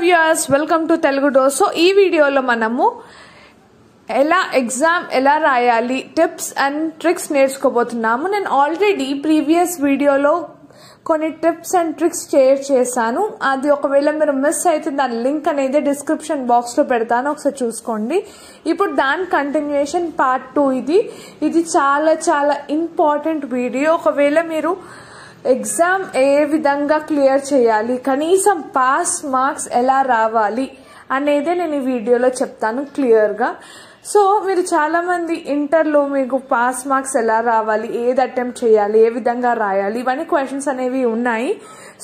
Viewers welcome to Telugu dose. So ఈ వీడియోలో మనము ఎగ్జామ్ ఎలా రాయాలి టిప్స్ అండ్ ట్రిక్స్ నేర్చుకోబోతున్నాము. నేను ఆల్రెడీ ప్రీవియస్ వీడియోలో కొన్ని టిప్స్ అండ్ ట్రిక్స్ షేర్ చేశాను. అది ఒకవేళ మీరు మిస్ అయితే దాని లింక్ అనేది డిస్క్రిప్షన్ బాక్స్ లో పెడతాను, ఒకసారి చూసుకోండి. ఇప్పుడు దాని కంటిన్యూషన్ పార్ట్ 2 ఇది చాలా చాలా ఇంపార్టెంట్ వీడియో. ఒకవేళ మీరు ఎగ్జామ్ ఏ విధంగా క్లియర్ చేయాలి, కనీసం పాస్ మార్క్స్ ఎలా రావాలి అనేదే నేను ఈ వీడియోలో చెప్తాను క్లియర్గా. సో మీరు చాలా మంది ఇంటర్లో మీకు పాస్ మార్క్స్ ఎలా రావాలి, ఏది అటెంప్ట్ చేయాలి, ఏ విధంగా రాయాలి, ఇవన్నీ క్వశ్చన్స్ అనేవి ఉన్నాయి.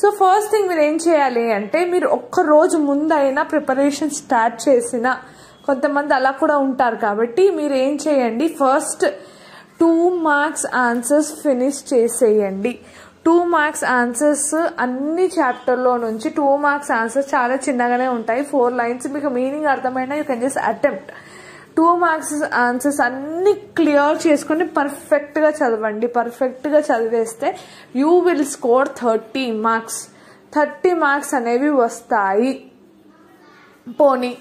సో ఫస్ట్ థింగ్ మీరు ఏం చేయాలి అంటే, మీరు ఒక్క రోజు ముందైనా ప్రిపరేషన్ స్టార్ట్ చేసిన కొంతమంది అలా కూడా ఉంటారు. కాబట్టి మీరు ఏం చేయండి, ఫస్ట్ 2 మార్క్స్ ఆన్సర్స్ ఫినిష్ చేసేయండి. 2 మార్క్స్ ఆన్సర్స్ అన్ని చాప్టర్లో నుంచి 2 మార్క్స్ ఆన్సర్స్ చాలా చిన్నగానే ఉంటాయి. 4 లైన్స్, మీకు మీనింగ్ అర్థమైనా you can just attempt. 2 marks answers అన్ని క్లియర్ చేసుకుని పర్ఫెక్ట్గా చదవండి. పర్ఫెక్ట్గా చదివేస్తే you will score 30 marks. 30 marks అనేవి వస్తాయి. పోనీ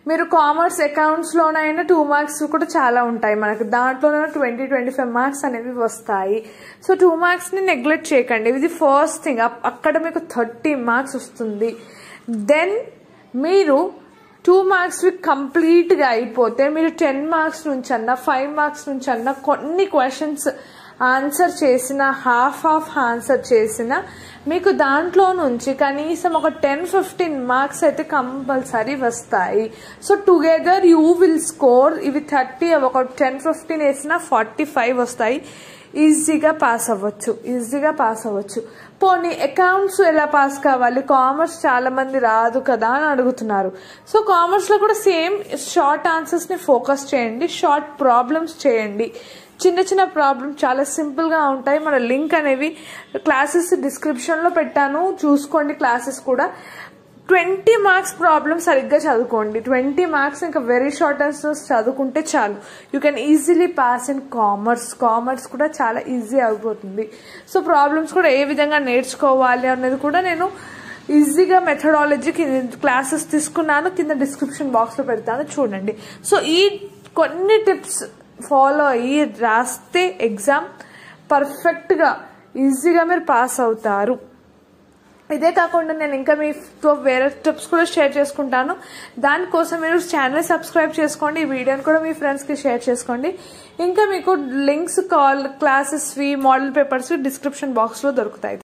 మీరు కామర్స్ అకౌంట్స్లోనైనా 2 మార్క్స్ కూడా చాలా ఉంటాయి మనకు, దాంట్లోనైనా 20-25 మార్క్స్ అనేవి వస్తాయి. సో 2 మార్క్స్ని నెగ్లెక్ట్ చేయకండి. ఇది ఫస్ట్ థింగ్. అక్కడ మీకు 30 మార్క్స్ వస్తుంది. దెన్ మీరు 2 మార్క్స్ కంప్లీట్గా అయిపోతే మీరు 10 మార్క్స్ నుంచి అన్నా 5 మార్క్స్ నుంచి అన్నా కొన్ని క్వశ్చన్స్ ఆన్సర్ చేసిన, హాఫ్ ఆన్సర్ చేసిన, మీకు దాంట్లో నుంచి కనీసం ఒక 10-15 మార్క్స్ అయితే కంపల్సరీ వస్తాయి. So together you will score ఇవి 30, ఒక 10-15 వేసిన 45 వస్తాయి. ఈజీగా పాస్ అవ్వచ్చు. పోనీ అకౌంట్స్ ఎలా పాస్ కావాలి, కామర్స్ చాలా మంది రాదు కదా అని అడుగుతున్నారు. సో కామర్స్లో కూడా సేమ్ షార్ట్ ఆన్సర్స్ని ఫోకస్ చేయండి, షార్ట్ ప్రాబ్లమ్స్ చేయండి. చిన్న ప్రాబ్లమ్ చాలా సింపుల్గా ఉంటాయి. మన లింక్ అనేవి క్లాసెస్ డిస్క్రిప్షన్లో పెట్టాను, చూసుకోండి. క్లాసెస్ కూడా 20 మార్క్స్ ప్రాబ్లమ్ సరిగ్గా చదువుకోండి. 20 మార్క్స్ ఇంకా వెరీ షార్ట్ ఆన్సర్స్ చదువుకుంటే చాలు. You can easily pass in commerce కూడా చాలా ఈజీ అయిపోతుంది. సో ప్రాబ్లమ్స్ కూడా ఏ విధంగా నేర్చుకోవాలి అనేది కూడా నేను ఈజీగా మెథడాలజీ క్లాసెస్ తీసుకున్నాను, కింద డిస్క్రిప్షన్ బాక్స్లో పెడతాను, చూడండి. సో ఈ కొన్ని టిప్స్ ఫాలో అయ్యి రాస్తే ఎగ్జామ్ పర్ఫెక్ట్గా ఈజీగా మీరు పాస్ అవుతారు. ఇదే కాకుండా నేను ఇంకా మీతో వేరే టిప్స్ కూడా షేర్ చేసుకుంటాను. దానికోసం మీరు ఛానల్ సబ్స్క్రైబ్ చేసుకోండి, ఈ వీడియోని కూడా మీ ఫ్రెండ్స్కి షేర్ చేసుకోండి. ఇంకా మీకు లింక్స్ క్లాసెస్వి, మోడల్ పేపర్స్వి డిస్క్రిప్షన్ బాక్స్లో దొరుకుతాయి.